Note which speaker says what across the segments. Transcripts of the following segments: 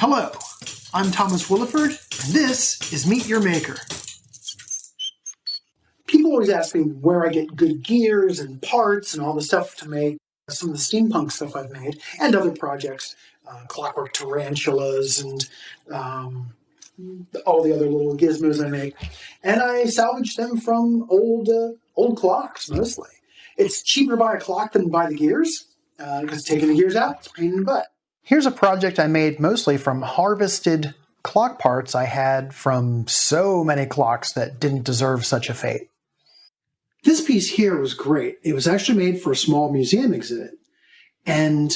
Speaker 1: Hello, I'm Thomas Willeford, and this is Meet Your Maker. People always ask me where I get good gears and parts and all the stuff to make some of the steampunk stuff I've made, and other projects, clockwork tarantulas and all the other little gizmos I make. And I salvage them from old clocks, mostly. It's cheaper to buy a clock than buy the gears, because taking the gears out, it's a pain in the butt. Here's a project I made mostly from harvested clock parts I had from so many clocks that didn't deserve such a fate. This piece here was great. It was actually made for a small museum exhibit. And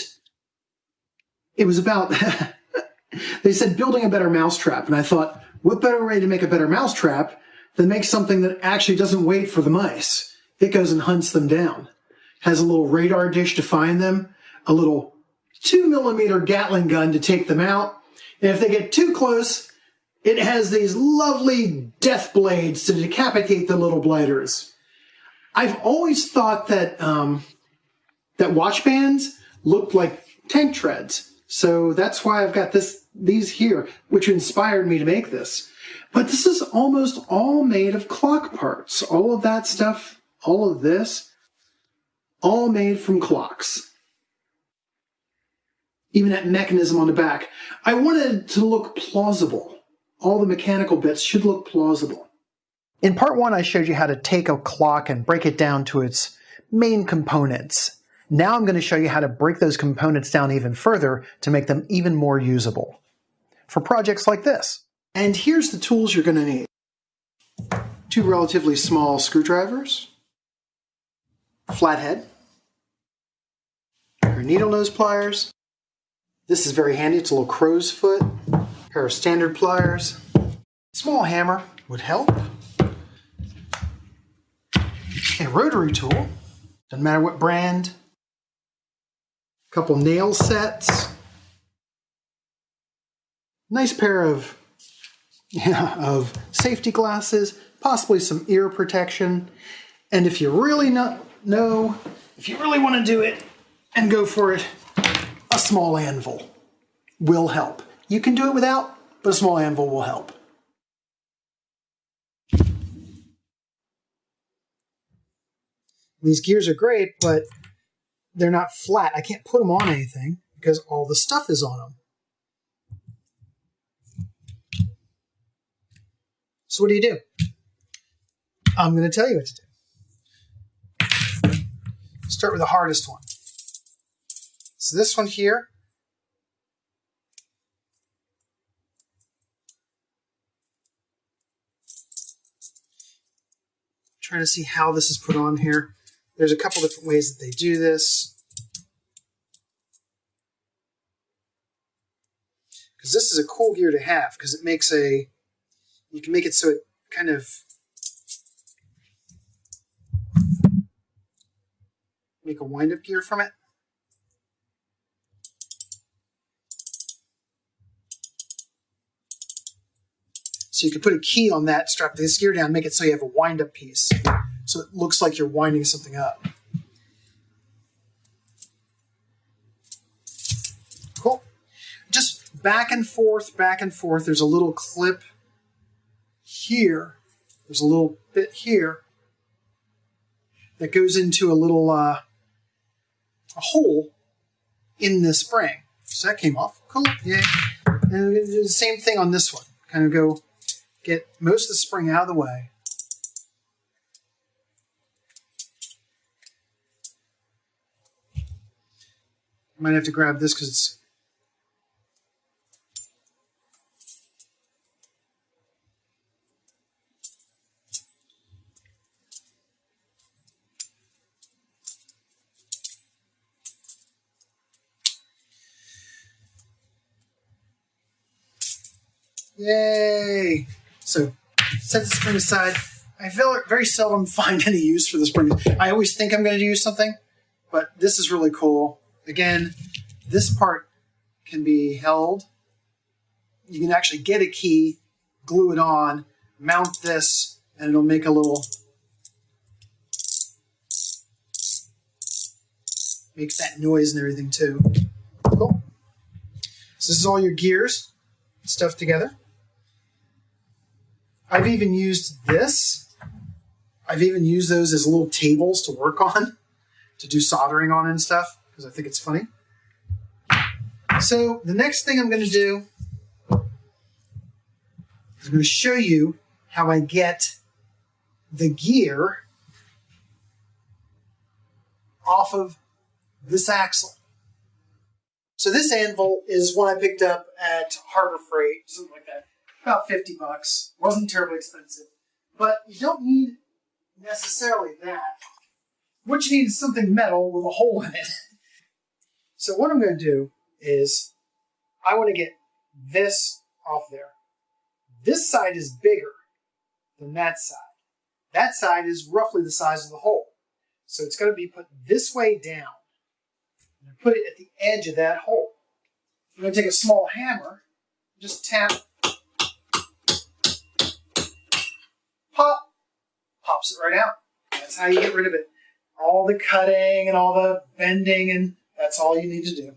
Speaker 1: it was about, they said building a better mousetrap. And I thought, what better way to make a better mousetrap than make something that actually doesn't wait for the mice? It goes and hunts them down. Has a little radar dish to find them, a little 2mm Gatling gun to take them out. And if they get too close, it has these lovely death blades to decapitate the little blighters. I've always thought that that watch bands looked like tank treads. So that's why I've got these here, which inspired me to make this. But this is almost all made of clock parts. All of that stuff, all of this, all made from clocks. Even that mechanism on the back. I wanted it to look plausible. All the mechanical bits should look plausible. In part one, I showed you how to take a clock and break it down to its main components. Now I'm going to show you how to break those components down even further to make them even more usable for projects like this. And here's the tools you're going to need. 2 relatively small screwdrivers, flathead, your needle nose pliers. This is very handy. It's a little crow's foot, pair of standard pliers. Small hammer would help. A rotary tool, doesn't matter what brand. A couple nail sets. Nice pair of safety glasses, possibly some ear protection. And if you really if you really want to do it and go for it, a small anvil will help. You can do it without, but a small anvil will help. These gears are great, but they're not flat. I can't put them on anything because all the stuff is on them. So what do? I'm going to tell you what to do. Start with the hardest one. So this one here, trying to see how this is put on here. There's a couple different ways that they do this. Because this is a cool gear to have, because it makes you can make it so it kind of make a wind-up gear from it. So you can put a key on that, strap this gear down, make it so you have a wind-up piece. So it looks like you're winding something up. Cool. Just back and forth, back and forth. There's a little clip here. There's a little bit here that goes into a little a hole in the spring. So that came off. Cool. Yeah. And do the same thing on this one. Kind of go get most of the spring out of the way. Might have to grab this because it's yay! So set the spring aside. I very seldom find any use for the springs. I always think I'm going to use something, but this is really cool. Again, this part can be held. You can actually get a key, glue it on, mount this, and it'll make a little, makes that noise and everything too. Cool. So this is all your gears. stuff together. I've even used this. I've even used those as little tables to work on, to do soldering on and stuff, because I think it's funny. So the next thing I'm going to do is I'm going to show you how I get the gear off of this axle. So this anvil is one I picked up at Harbor Freight, something like that. About $50. Wasn't terribly expensive. But you don't need necessarily that. What you need is something metal with a hole in it. So what I'm going to do is I want to get this off there. This side is bigger than that side. That side is roughly the size of the hole. So it's going to be put this way down. I'm going to put it at the edge of that hole. I'm going to take a small hammer, just tap, pop, pops it right out. That's how you get rid of it. All the cutting and all the bending, and that's all you need to do.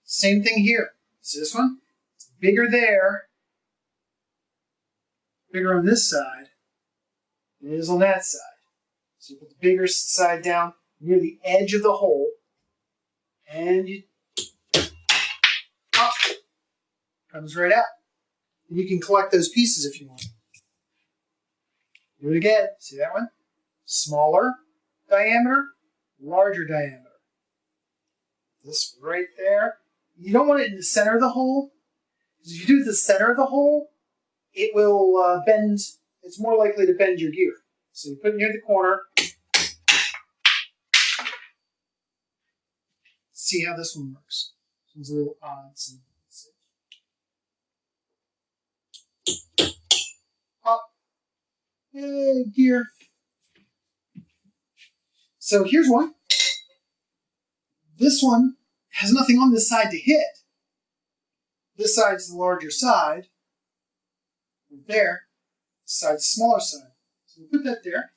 Speaker 1: Same thing here. See this one? It's bigger there, bigger on this side than it is on that side. So you put the bigger side down near the edge of the hole, and you pop, comes right out. And you can collect those pieces if you want. Do it again. See that one? Smaller diameter, larger diameter. This right there. You don't want it in the center of the hole, because if you do it in the center of the hole, it will bend. It's more likely to bend your gear. So you put it near the corner. See how this one works. This one's a little odd. So pop. Yay, gear. So here's one. This one has nothing on this side to hit. This side's the larger side. Right there. This side's the smaller side. So we put that there.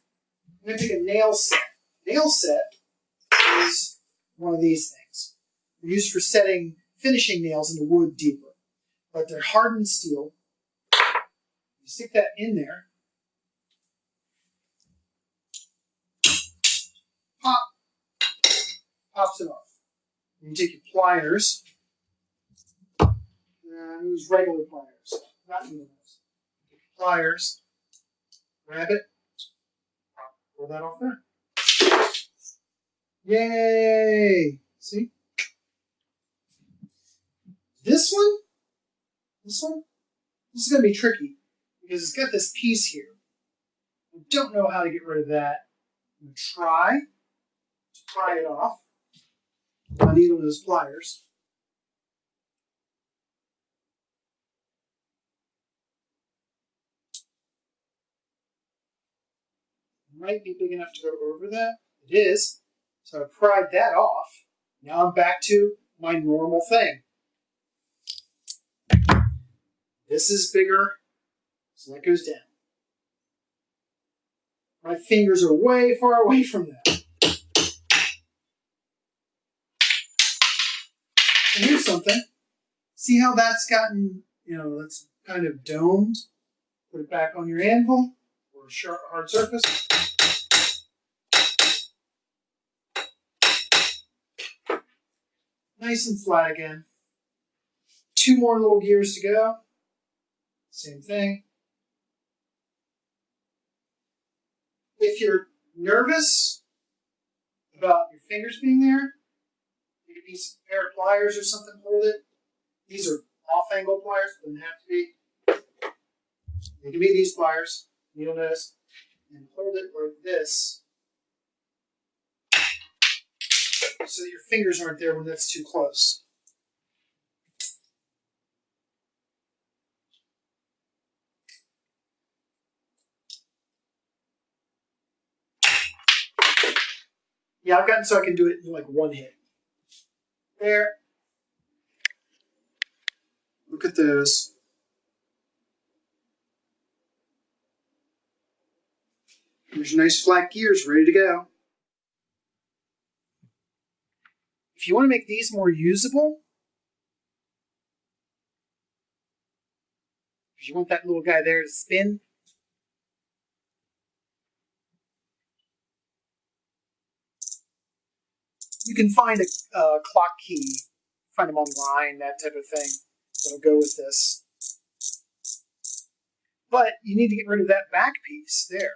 Speaker 1: I'm going to take a nail set. Nail set is one of these things. They're used for setting finishing nails into wood deeper. But they're hardened steel. You stick that in there. Pop. Pops it off. You take your pliers. Use regular pliers, not needles. Take your pliers. Grab it. Pull that off there. Yay! See? This is going to be tricky because it's got this piece here. I don't know how to get rid of that. I'm going to try to pry it off. My needle and those pliers. Might be big enough to go over that. It is. So I pried that off. Now I'm back to my normal thing. This is bigger, so that goes down. My fingers are way far away from that. And here's something. See how that's gotten, that's kind of domed? Put it back on your anvil or a sharp, hard surface. Nice and flat again. 2 more little gears to go. Same thing. If you're nervous about your fingers being there, you could use a pair of pliers or something to hold it. These are off-angle pliers, doesn't have to be. They can be these pliers, you'll notice, and hold it like this so that your fingers aren't there when that's too close. Yeah, I've gotten so I can do it in like one hit. There. Look at those. There's your nice flat gears ready to go. If you want to make these more usable, because you want that little guy there to spin. You can find a clock key, find them online, that type of thing, that'll go with this. But you need to get rid of that back piece there,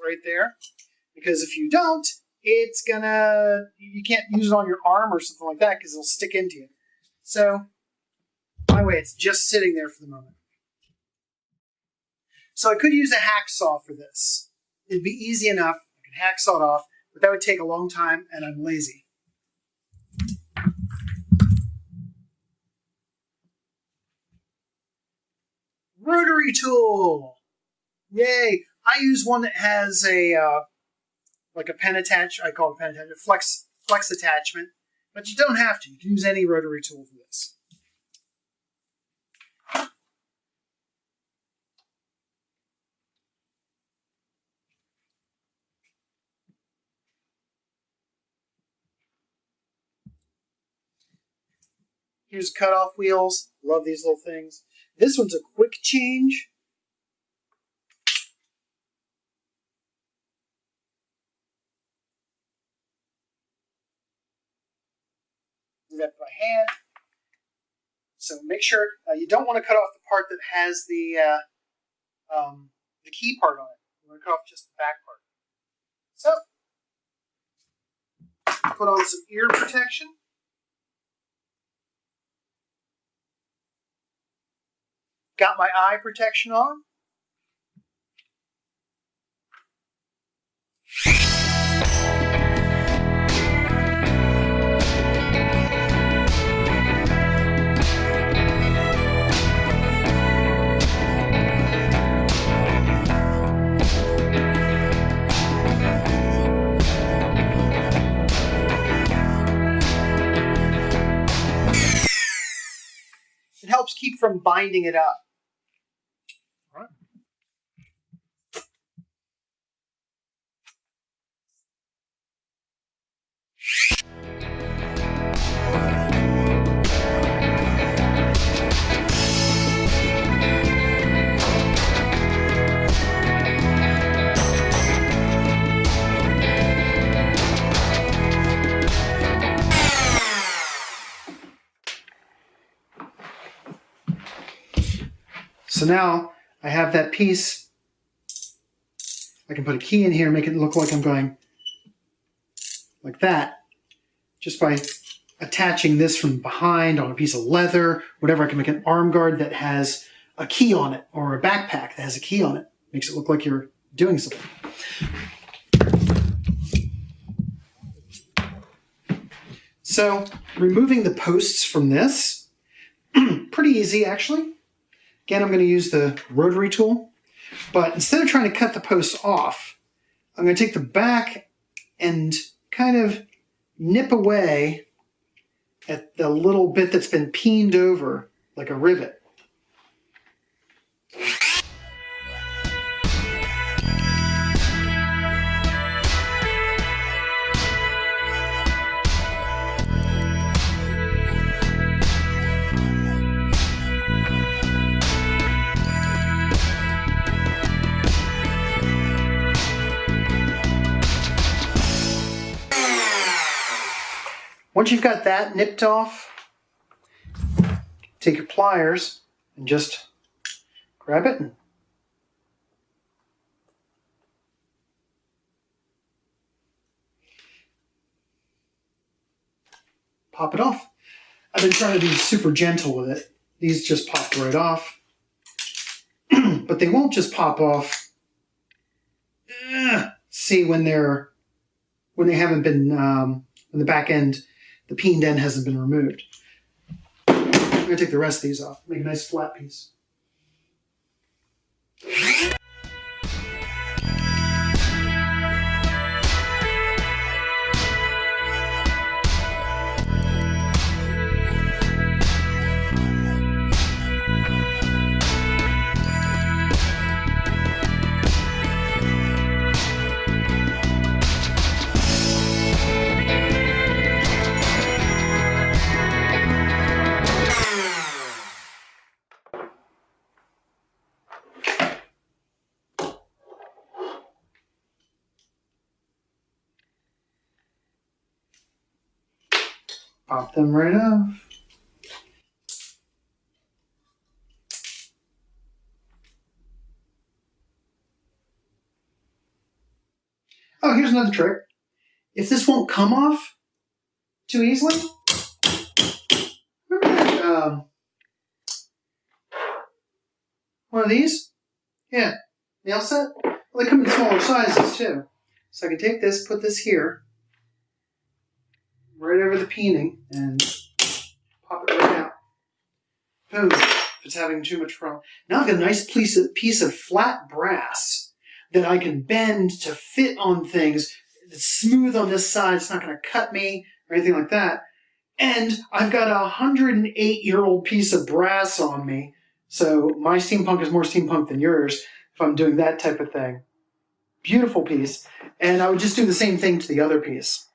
Speaker 1: right there, because if you don't, it's gonna, you can't use it on your arm or something like that because it'll stick into you. So, by the way, it's just sitting there for the moment. So I could use a hacksaw for this. It'd be easy enough. I could hacksaw it off, but that would take a long time, and I'm lazy. Rotary tool! Yay! I use one that has a like a pen attach. I call it a pen attachment, flex attachment. But you don't have to. You can use any rotary tool for this. Here's cutoff wheels. Love these little things. This one's a quick change. Do that by hand. So make sure you don't want to cut off the part that has the key part on it. You want to cut off just the back part. So put on some ear protection. Got my eye protection on. It helps keep from binding it up. All right. So now I have that piece. I can put a key in here, make it look like I'm going like that, just by attaching this from behind on a piece of leather, whatever. I can make an arm guard that has a key on it, or a backpack that has a key on it. Makes it look like you're doing something. So removing the posts from this, pretty easy actually. Again, I'm going to use the rotary tool, but instead of trying to cut the posts off, I'm going to take the back and kind of nip away at the little bit that's been peened over like a rivet. Once you've got that nipped off, take your pliers and just grab it and pop it off. I've been trying to be super gentle with it. These just popped right off. But they won't just pop off. See, when they haven't been, when the back end, the peened end hasn't been removed. I'm going to take the rest of these off. Make a nice flat piece. Pop them right off. Oh, here's another trick. If this won't come off too easily, remember that, one of these? Yeah, nail set? Well, they come in smaller sizes too. So I can take this, put this here, right over the peening, and pop it right out. Boom. If it's having too much problem. Now I've got a nice piece of flat brass that I can bend to fit on things. It's smooth on this side. It's not going to cut me or anything like that. And I've got a 108-year-old piece of brass on me. So my steampunk is more steampunk than yours if I'm doing that type of thing. Beautiful piece. And I would just do the same thing to the other piece.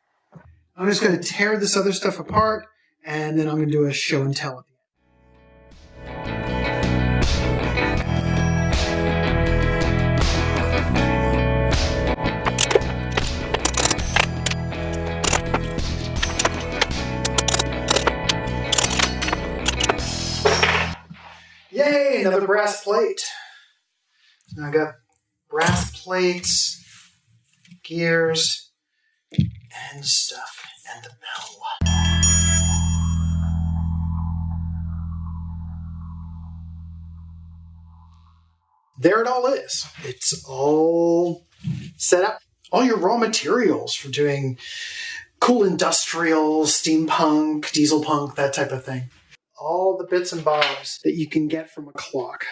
Speaker 1: I'm just going to tear this other stuff apart, and then I'm going to do a show and tell at the end. Yay, another brass plate. So now I got brass plates, gears, and stuff, and the bell. There it all is. It's all set up. All your raw materials for doing cool industrial, steampunk, diesel punk, that type of thing. All the bits and bobs that you can get from a clock.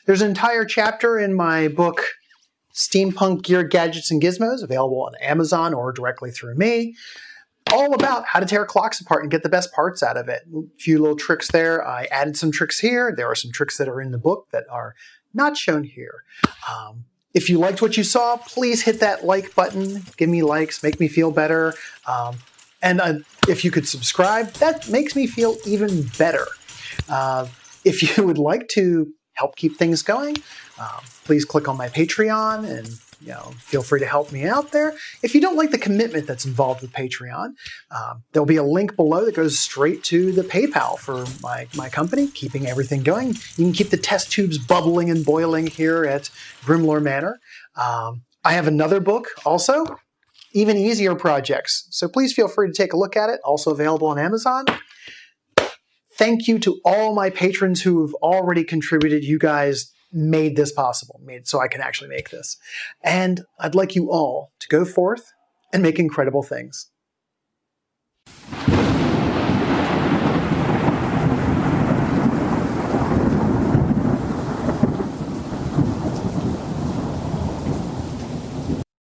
Speaker 1: There's an entire chapter in my book, Steampunk Gear, Gadgets, and Gizmos, available on Amazon or directly through me, all about how to tear clocks apart and get the best parts out of it. A few little tricks there. I added some tricks here. There are some tricks that are in the book that are not shown here. If you liked what you saw, please hit that like button. Give me likes, make me feel better. And if you could subscribe, that makes me feel even better. If you would like to help keep things going, please click on my Patreon and feel free to help me out there. If you don't like the commitment that's involved with Patreon, there'll be a link below that goes straight to the PayPal for my company, keeping everything going. You can keep the test tubes bubbling and boiling here at Grimlore Manor. I have another book also, even easier projects. So please feel free to take a look at it. Also available on Amazon. Thank you to all my patrons who have already contributed. You guys made this possible, made so I can actually make this. And I'd like you all to go forth and make incredible things.